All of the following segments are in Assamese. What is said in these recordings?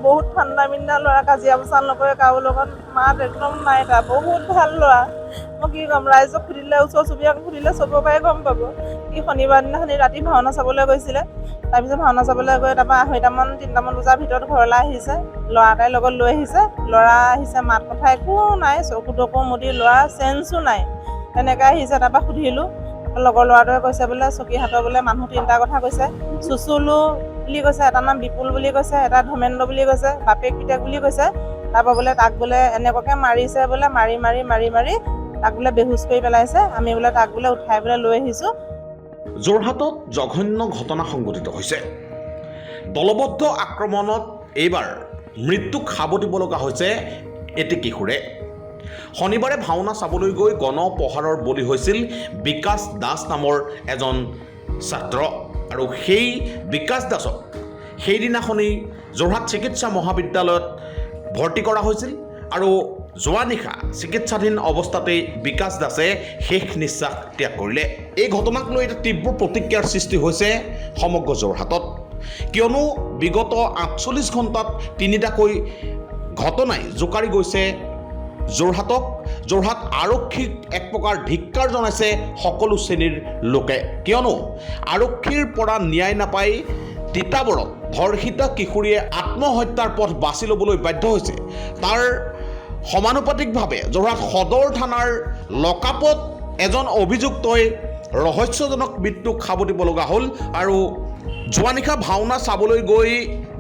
বহুত ঠাণ্ডা মিণ্ডা ল'ৰা, কাজিয়া পেচাল নকৰে কাৰো লগত, মাত একদম নাই তাৰ, বহুত ভাল ল'ৰা। মই কি ক'ম, ৰাইজক সুধিলে, ওচৰ চুবুৰীয়াক সুধিলে চবৰ পৰাই গম পাব। সি শনিবাৰ দিনাখনি ৰাতি ভাওনা চাবলৈ গৈছিলে, তাৰপিছত ভাওনা চাবলৈ গৈ তাৰপৰা 2:30-3টামান বজাৰ ভিতৰত ঘৰলৈ আহিছে, ল'ৰা এটাই লগত লৈ আহিছে, ল'ৰা আহিছে মাত কথা একো নাই, চকু তকু মুদি ল'ৰা চেঞ্চো নাই, তেনেকৈ আহিছে। তাৰপৰা সুধিলোঁ, লগৰ ল'ৰাটোৱে কৈছে বোলে চকীহাটৰ বোলে মানুহ 3টা কথা কৈছে, চুচুলু বুলি কৈছে, এটা নাম বিপুল বুলি কৈছে, এটা ধৰ্মেন্দ্ৰ বুলি কৈছে, বাপেক পিতেক বুলি কৈছে। তাৰপৰা বোলে তাক বোলে এনেকুৱাকৈ মাৰিছে বোলে, মাৰি তাক বোলে বেহুচ কৰি পেলাইছে, আমি বোলে তাক বোলে উঠাই বোলে লৈ আহিছোঁ। যোৰহাটত জঘন্য ঘটনা সংঘটিত হৈছে। দলবদ্ধ আক্ৰমণত এইবাৰ মৃত্যুক সাৱটিব লগা হৈছে এটি কিশোৰে। শনিবাৰে ভাওনা চাবলৈ গৈ গণপ্ৰহাৰৰ বলি হৈছিল বিকাশ দাস নামৰ এজন ছাত্ৰ, আৰু সেই বিকাশ দাসক সেইদিনাখনি যোৰহাট চিকিৎসা মহাবিদ্যালয়ত ভৰ্তি কৰা হৈছিল, আৰু যোৱা নিশা চিকিৎসাধীন অৱস্থাতেই বিকাশ দাসে শেষ নিশ্বাস ত্যাগ কৰিলে। এই ঘটনাক লৈ এটা তীব্ৰ প্ৰতিক্ৰিয়াৰ সৃষ্টি হৈছে সমগ্ৰ যোৰহাটত, কিয়নো বিগত 48 ঘণ্টাত 3টাকৈ ঘটনাই জোকাৰি গৈছে যোৰহাটক। যোৰহাট আৰক্ষীক এক প্ৰকাৰ ধিক্কাৰ জনাইছে সকলো শ্ৰেণীৰ লোকে, কিয়নো আৰক্ষীৰ পৰা ন্যায় নাপাই তিতাবৰত ধৰ্ষিত কিশোৰীয়ে আত্মহত্যাৰ পথ বাছি ল'বলৈ বাধ্য হৈছে। তাৰ সমানুপাতিকভাৱে যোৰহাট সদৰ থানাৰ লকআপত এজন অভিযুক্তই ৰহস্যজনক মৃত্যুক সাৱটিব লগা হ'ল, আৰু যোৱা নিশা ভাওনা চাবলৈ গৈ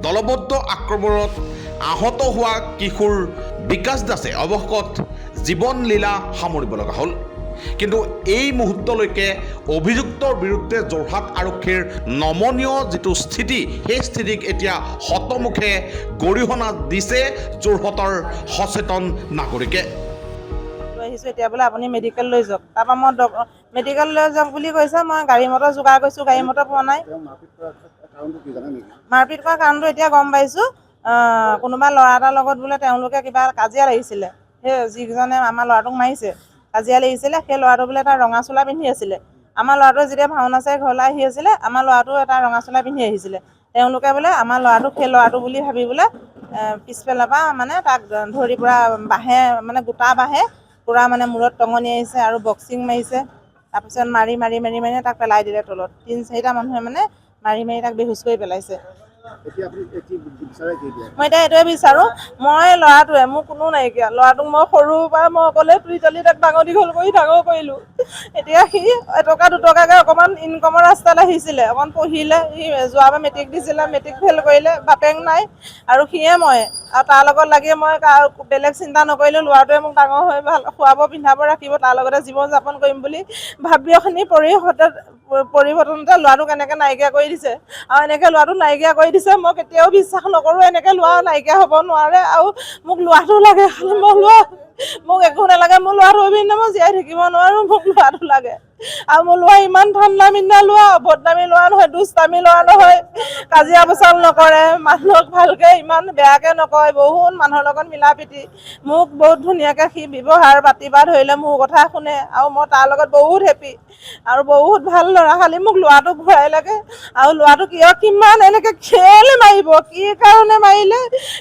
দলবদ্ধ আক্ৰমণত আহত হোৱা কিশোৰ বিকাশ দাসে অৱশেষত জীৱন লীলা সামৰিব লগা হ'ল। কিন্তু এই মুহূৰ্তলৈকে অভিযুক্তৰ বিৰুদ্ধে যোৰহাট আৰক্ষীৰ নমনীয় যিটো স্থিতি, সেই স্থিতিক এতিয়া শতমুখে গৰিহণা দিছে যোৰহাটৰ সচেতন নাগৰিকে। আহিছোঁ এতিয়া বোলে আপুনি মেডিকেল লৈ যাওক, তাৰপৰা মই মেডিকেল লৈ যাওক বুলি কৈছে, মই গাড়ী মটৰ যোগাৰ কৰিছোঁ, গাড়ী মটৰ পোৱা নাই। মাৰপিট কৰা কাৰণটো এতিয়া গম পাইছোঁ, কোনোবা ল'ৰা এটাৰ লগত বোলে তেওঁলোকে কিবা কাজিয়া লাগিছিলে, সেই যিজনে আমাৰ ল'ৰাটোক মাৰিছে কাজিয়া লাগিছিলে, সেই ল'ৰাটো বোলে এটা ৰঙা চোলা পিন্ধি আছিলে। আমাৰ ল'ৰাটোৱে যেতিয়া ভাওনা চাই ঘৰলৈ আহি আছিলে, আমাৰ ল'ৰাটো এটা ৰঙা চোলা পিন্ধি আহিছিলে। তেওঁলোকে বোলে আমাৰ ল'ৰাটোক সেই ল'ৰাটো বুলি ভাবি বোলে পিছফালৰ পৰা মানে তাক ধৰি পুৰা বাঁহে মানে গোটা বাঁহে পুৰা মানে মূৰত টঙনি আহিছে আৰু বক্সিং মাৰিছে। তাৰপিছত মাৰি তাক পেলাই দিলে তলত। 3-4টা মানুহে মানে মাৰি তাক বেহুচ কৰি পেলাইছে। মই এতিয়া এইটোৱে বিচাৰোঁ, মই ল'ৰাটোৱে মোৰ কোনো নাইকিয়া, ল'ৰাটোক মই সৰুৰ পৰা মই অকলে তুলি তালি তাক ডাঙৰ দীঘল কৰি ডাঙৰ কৰিলোঁ। এতিয়া সি এটকা দুটকাকৈ অকণমান ইনকমৰ ৰাস্তাত আহিছিলে, অকণ পঢ়িলে, সি যোৱাবাৰ মেট্ৰিক দিছিলে, মেট্ৰিক ফেইল কৰিলে, বাপেক নাই আৰু সিয়ে মই, আৰু তাৰ লগত লাগি মই বেলেগ চিন্তা নকৰিলোঁ। ল'ৰাটোৱে মোক ডাঙৰ হৈ ভাল খুৱাব পিন্ধাব ৰাখিব, তাৰ লগতে জীৱন যাপন কৰিম বুলি ভাবি এখিনি পৰিৱৰ্তনতে ল'ৰাটোক এনেকৈ নাইকিয়া কৰি দিছে, আৰু এনেকৈ ল'ৰাটোক নাইকিয়া কৰি দিছে। মই কেতিয়াও বিশ্বাস নকৰোঁ এনেকৈ ল'ৰা নাইকিয়া হ'ব নোৱাৰে, আৰু মোক ল'ৰাটো লাগে, খালি মোক একো নালাগে, মোৰ ল'ৰাটো অবিহনে মই জীয়াই থাকিব নোৱাৰোঁ, মোক ল'ৰাটো লাগে। আৰু মোৰ ল'ৰা ইমান ঠাণ্ডা মিণ্ডা ল'ৰা, বদনামী ল'ৰা নহয়, দুষ্টামী ল'ৰা নহয়, কাজিয়া পেচাল নকৰে, মানুহক ভালকৈ ইমান বেয়াকৈ নকয়, বহুত মানুহৰ লগত মিলা প্ৰীতি, মোক বহুত ধুনীয়াকৈ সি ব্যৱহাৰ পাতিবা ধৰিলে মোৰ কথা শুনে, আৰু মই তাৰ লগত বহুত হেপী আৰু বহুত ভাল ল'ৰা। খালি মোক ল'ৰাটো ঘূৰাই লাগে, আৰু ল'ৰাটো কিমান এনেকৈ কেলৈ মাৰিব, কি কাৰণে মাৰিলে,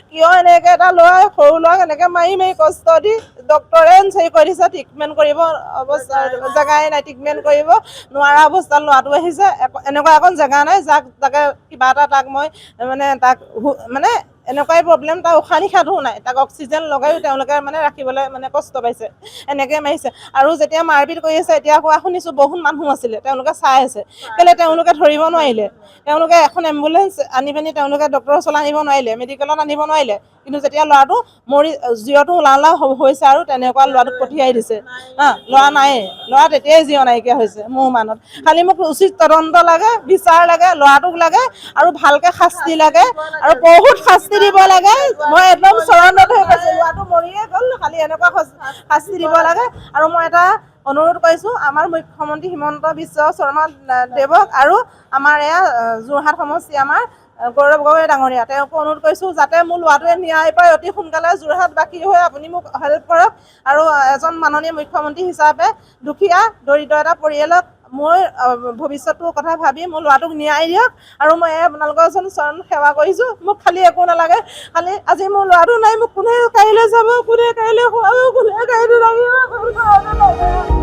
কিয় এনেকৈ এটা ল'ৰা সৰু ল'ৰাক এনেকৈ মাৰি কষ্ট দি ডক্টৰে হেৰি কৰি দিছে, ট্ৰিটমেণ্ট কৰিব অৱস্থা জেগাই নাই, ট্ৰিটমেণ্ট কৰিব নোৱাৰা অৱস্থাত ল'ৰাটো আহিছে। এনেকুৱা এখন জেগা নাই তাকে কিবা এটা তাক মই মানে এনেকুৱাই প্ৰব্লেম, তাৰ উশাহ নিশাহটোও নাই, তাক অক্সিজেন লগাইও তেওঁলোকে মানে ৰাখিবলৈ মানে কষ্ট পাইছে, এনেকৈ মাৰিছে। আৰু যেতিয়া মাৰপিট কৰি আছে, এতিয়া কোৱা শুনিছোঁ বহুত মানুহ আছিলে, তেওঁলোকে চাই আছে, কেলৈ তেওঁলোকে ধৰিব নোৱাৰিলে, তেওঁলোকে এখন এম্বুলেঞ্চ আনি পিনি তেওঁলোকে ডক্টৰৰ ওচৰলৈ আনিব নোৱাৰিলে, মেডিকেলত আনিব নোৱাৰিলে। কিন্তু যেতিয়া ল'ৰাটো জিৰটো ওলাও হৈছে আৰু তেনেকুৱা ল'ৰাটোক পঠিয়াই দিছে। ল'ৰা নাইয়ে, ল'ৰা তেতিয়াই জিৰ নাইকিয়া হৈছে মোৰ মানত। খালি মোক উচিত তদন্ত লাগে, বিচাৰ লাগে, ল'ৰাটোক লাগে, আৰু ভালকৈ শাস্তি লাগে, আৰু বহুত শাস্তি দিব লাগে। মই একদম চৰণত হৈ গৈছোঁ, ল'ৰাটো মৰিয়ে গ'ল, খালি এনেকুৱা শাস্তি দিব লাগে। আৰু মই এটা অনুৰোধ কৰিছোঁ আমাৰ মুখ্যমন্ত্ৰী হিমন্ত বিশ্ব শৰ্মা দেৱক, আৰু আমাৰ এয়া যোৰহাট সমষ্টি আমাৰ গৌৰৱ গগৈ ডাঙৰীয়া, তেওঁকো অনুৰোধ কৰিছোঁ যাতে মোৰ ল'ৰাটোৱে ন্যায় পায় অতি সোনকালে যোৰহাটবাসী হৈ আপুনি মোক হেল্প কৰক, আৰু এজন মাননীয় মুখ্যমন্ত্ৰী হিচাপে দুখীয়া দৰিদ্ৰ এটা পৰিয়ালক মই ভৱিষ্যতৰ কথা ভাবি মোৰ ল'ৰাটোক ন্যায় দিয়ক আৰু মই আপোনালোকৰ ওচৰত চৰণ সেৱা কৰিছোঁ। মোক খালি একো নালাগে, খালি আজি মোৰ ল'ৰাটো নাই, মোক কোনে কাইলৈ চাব, কোনে কাইলৈ খুৱাব, কোনে কাইলৈ লাগিব।